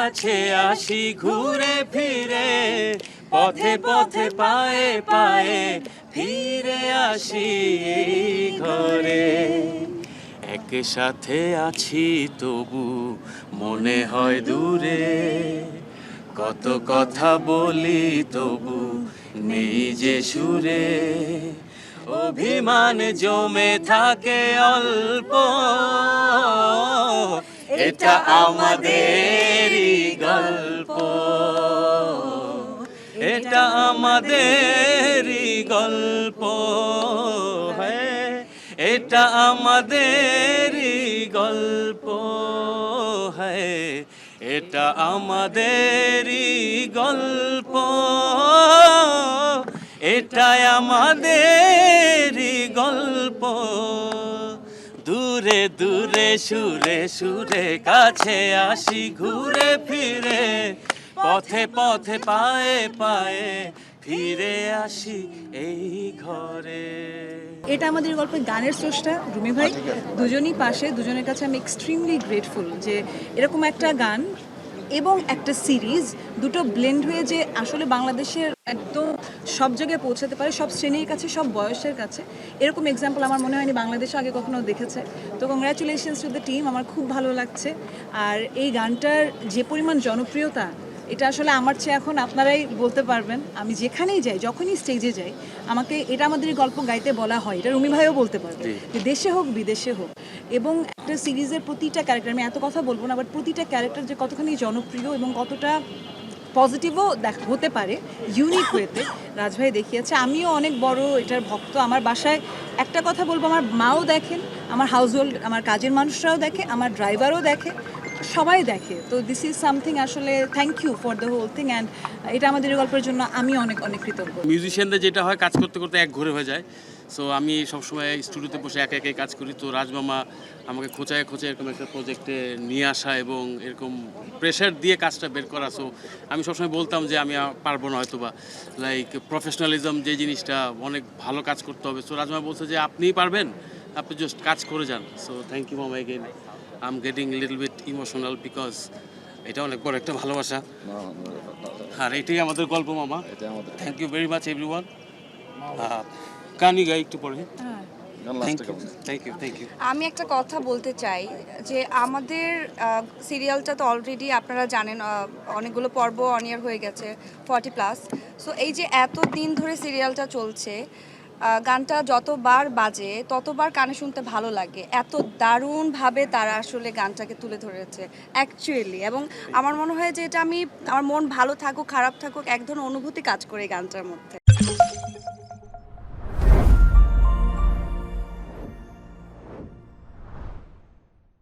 কাছে আসি ঘুরে ফিরে, পথে পথে পায়ে পায়ে ফিরে আসি এই ঘরে। একসাথে আছি তবু মনে হয় দূরে, কত কথা বলি তবু নেই যে সুরে। অভিমান জমে থাকে অল্প, এটা আমাদেরই গল্প, এটা আমাদেরই গল্প, হ্যাঁ এটা আমাদেরই গল্প, হ্যাঁ এটা আমাদেরই গল্প, এটাই আমাদেরই গল্প। দূরে দূরে সুরে সুরে কাছে আসি ঘুরে ফিরে, পথে পথে পায়ে পায়ে ফিরে আসি এই ঘরে। এটা আমাদের গল্পের গানের স্রষ্টা রুমি ভাই, দুজনই পাশে, দুজনের কাছে আমি এক্সট্রিমলি গ্রেটফুল যে এরকম একটা গান এবং একটা সিরিজ দুটো ব্লেন্ড হয়ে যে আসলে বাংলাদেশের একদম সব জায়গায় পৌঁছাতে পারে, সব শ্রেণীর কাছে, সব বয়সের কাছে। এরকম এক্সাম্পল আমার মনে হয়নি বাংলাদেশে আগে কখনো দেখেছে। তো কংগ্রাচুলেশনস টু দ্য টিম, আমার খুব ভালো লাগছে। আর এই গানটার যে পরিমাণ জনপ্রিয়তা, এটা আসলে আমার চেয়ে এখন আপনারাই বলতে পারবেন। আমি যেখানেই যাই, যখনই স্টেজে যাই, আমাকে এটা আমাদের গল্প গাইতে বলা হয়, এটা রুমি ভাইও বলতে পারবে, যে দেশে হোক বিদেশে হোক। এবং একটা সিরিজের প্রতিটা ক্যারেক্টার, আমি এত কথা বলবো না, বাট প্রতিটা ক্যারেক্টার যে কতখানি জনপ্রিয় এবং কতটা পজিটিভও হতে পারে ইউনিক ওয়েতে রাজভাই দেখিয়েছে। আমিও অনেক বড় এটার ভক্ত। আমার বাসায় একটা কথা বলবো, আমার মাও দেখেন, আমার হাউসহোল্ড, আমার কাজের মানুষরাও দেখে, আমার ড্রাইভারও দেখে, সবাই দেখে। তো দিস ইজ সামথিং, আসলে thank you for the whole thing. And এটা আমাদের গল্পের জন্য আমি অনেক অনেক কৃতজ্ঞ। মিউজিশিয়ানদের যেটা হয়, কাজ করতে করতে এক ঘুরে হয়ে যায়। সো আমি সবসময় স্টুডিওতে বসে একা একাই কাজ করি। তো রাজমামা আমাকে খোঁচায় খোঁচায় এরকম একটা প্রজেক্টে নিয়ে আসা এবং এরকম প্রেশার দিয়ে কাজটা বের করা। সো আমি সবসময় বলতাম যে আমি পারবো না হয়তো বা, লাইক প্রফেশনালিজম যে জিনিসটা, অনেক ভালো কাজ করতে হবে। সো রাজমামা বলছে যে আপনিই পারবেন, আপনি জাস্ট কাজ করে যান। সো থ্যাংক ইউ মামা again. I am getting little bit emotional because এটা অনেক বড় একটা ভালোবাসা। আর এটাই আমাদের গল্প মামা। Thank you very much everyone. কানি গাই একটু পরে। Thank you. আমি একটা কথা বলতে চাই যে আমাদের সিরিয়ালটা তো অলরেডি আপনারা জানেন, অনেকগুলো পর্ব অন এয়ার হয়ে গেছে, 40+। সো এই যে এত দিন ধরে সিরিয়ালটা চলছে, গানটা যতবার বাজে ততবার কানে শুনতে ভালো লাগে। এত দারুণভাবে তারা আসলে গানটাকে তুলে ধরেছে অ্যাকচুয়ালি। এবং আমার মনে হয় যে এটা আমার মন ভালো থাকুক খারাপ থাকুক, এক ধরনের অনুভূতি কাজ করে এই গানটার মধ্যে।